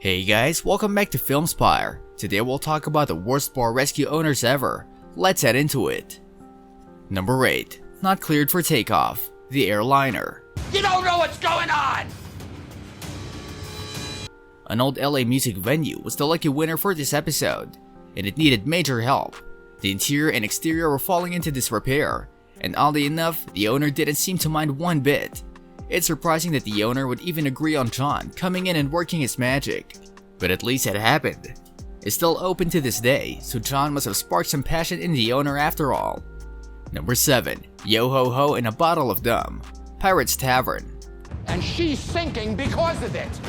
Hey guys, welcome back to Film Spire. Today we'll talk about the worst bar rescue owners ever. Let's head into it. Number 8. Not cleared for takeoff. The airliner. You don't know what's going on! An old LA music venue was the lucky winner for this episode, and it needed major help. The interior and exterior were falling into disrepair, and oddly enough, the owner didn't seem to mind one bit. It's surprising that the owner would even agree on John coming in and working his magic. But at least it happened. It's still open to this day, so John must have sparked some passion in the owner after all. Number 7. Yo ho ho and a bottle of dumb. Pirate's Tavern. And she's sinking because of it!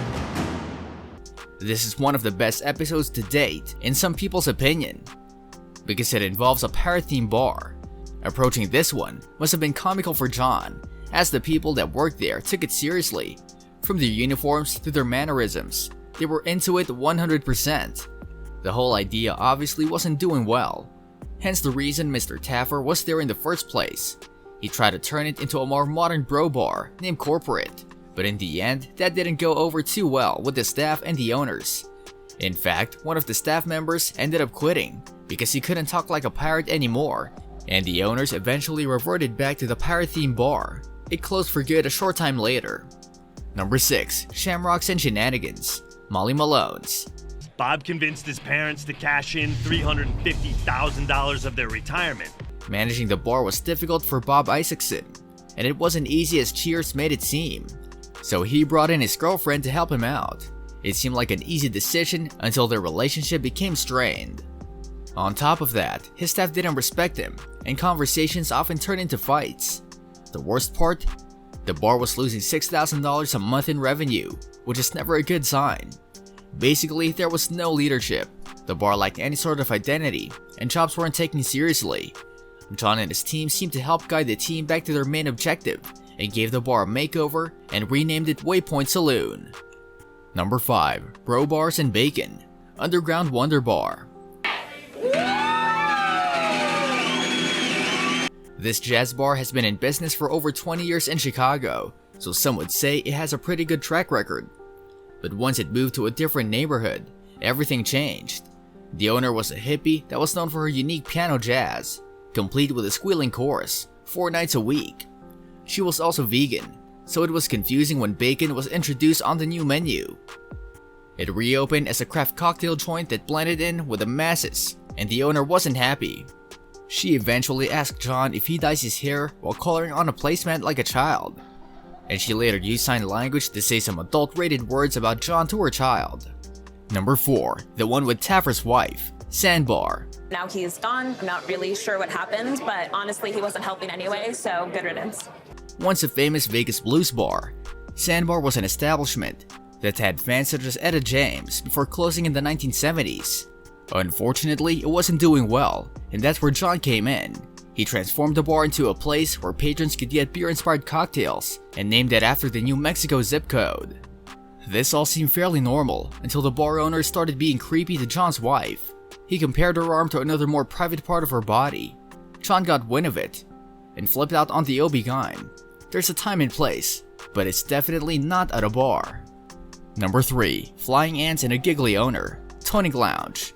This is one of the best episodes to date, in some people's opinion, because it involves a pirate-themed bar. Approaching this one must have been comical for John, as the people that worked there took it seriously. From their uniforms to their mannerisms, they were into it 100%. The whole idea obviously wasn't doing well, hence the reason Mr. Taffer was there in the first place. He tried to turn it into a more modern bro bar named Corporate, but in the end, that didn't go over too well with the staff and the owners. In fact, one of the staff members ended up quitting because he couldn't talk like a pirate anymore, and the owners eventually reverted back to the pirate-themed bar. It closed for good a short time later. Number 6. Shamrocks and Shenanigans. Molly Malone's. Bob convinced his parents to cash in $350,000 of their retirement. Managing the bar was difficult for Bob Isaacson, and it wasn't easy as Cheers made it seem. So he brought in his girlfriend to help him out. It seemed like an easy decision until their relationship became strained. On top of that, his staff didn't respect him, and conversations often turned into fights. The worst part? The bar was losing $6,000 a month in revenue, which is never a good sign. Basically, there was no leadership, the bar lacked any sort of identity, and jobs weren't taken seriously. John and his team seemed to help guide the team back to their main objective, and gave the bar a makeover and renamed it Waypoint Saloon. Number 5. Bro Bars and Bacon. Underground Wonder Bar. This jazz bar has been in business for over 20 years in Chicago, so some would say it has a pretty good track record. But once it moved to a different neighborhood, everything changed. The owner was a hippie that was known for her unique piano jazz, complete with a squealing chorus, 4 nights a week. She was also vegan, so it was confusing when bacon was introduced on the new menu. It reopened as a craft cocktail joint that blended in with the masses, and the owner wasn't happy. She eventually asked John if he dyes his hair while coloring on a placemat like a child, and she later used sign language to say some adult-rated words about John to her child. Number 4. The one with Taffer's wife, Sandbar. Now he's gone. I'm not really sure what happened, but honestly he wasn't helping anyway, so good riddance. Once a famous Vegas blues bar, Sandbar was an establishment that had fans such as Etta James before closing in the 1970s. Unfortunately, it wasn't doing well, and that's where John came in. He transformed the bar into a place where patrons could get beer-inspired cocktails and named it after the New Mexico zip code. This all seemed fairly normal until the bar owner started being creepy to John's wife. He compared her arm to another more private part of her body. John got wind of it and flipped out on the OB-GYN. There's a time and place, but it's definitely not at a bar. Number 3. Flying Ants and a Giggly Owner. Tonic Lounge.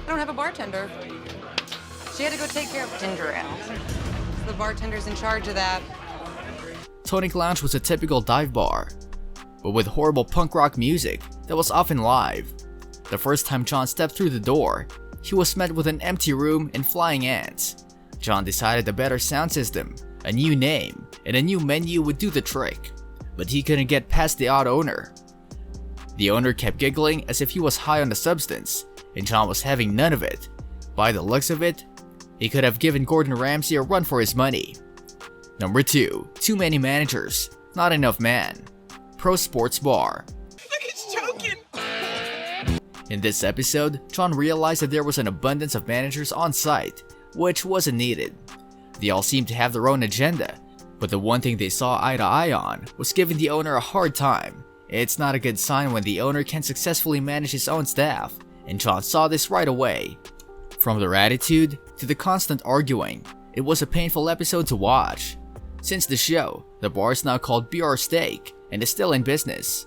I don't have a bartender. She had to go take care of ginger ale. So the bartender's in charge of that. Tonic Lounge was a typical dive bar, but with horrible punk rock music that was often live. The first time John stepped through the door, he was met with an empty room and flying ants. John decided a better sound system, a new name, and a new menu would do the trick, but he couldn't get past the odd owner. The owner kept giggling as if he was high on the substance, and John was having none of it. By the looks of it, he could have given Gordon Ramsay a run for his money. Number 2. Too many managers, not enough man. Pro Sports Bar. Look, it's choking! In this episode, John realized that there was an abundance of managers on site, which wasn't needed. They all seemed to have their own agenda, but the one thing they saw eye to eye on was giving the owner a hard time. It's not a good sign when the owner can successfully manage his own staff, and John saw this right away. From their attitude to the constant arguing, it was a painful episode to watch. Since the show, the bar is now called BR Steak and is still in business.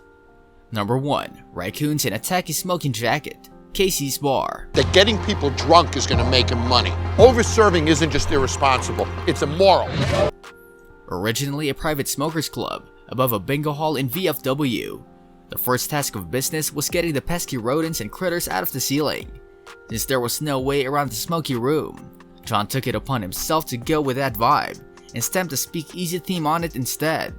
Number 1. Raccoons in a tacky smoking jacket. Casey's Bar. That getting people drunk is going to make them money. Over-serving isn't just irresponsible, it's immoral. Originally a private smokers club above a bingo hall in VFW, the first task of business was getting the pesky rodents and critters out of the ceiling. Since there was no way around the smoky room, John took it upon himself to go with that vibe and stamped a speakeasy theme on it instead.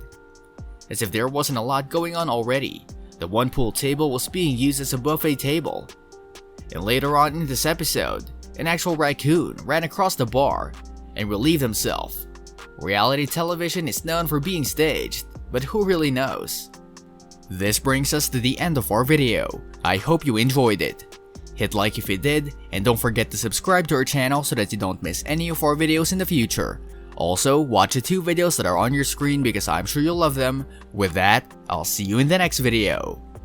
As if there wasn't a lot going on already, the one pool table was being used as a buffet table. And later on in this episode, an actual raccoon ran across the bar and relieved himself. Reality television is known for being staged, but who really knows? This brings us to the end of our video. I hope you enjoyed it. Hit like if you did, and don't forget to subscribe to our channel so that you don't miss any of our videos in the future. Also, watch the 2 videos that are on your screen because I'm sure you'll love them. With that, I'll see you in the next video.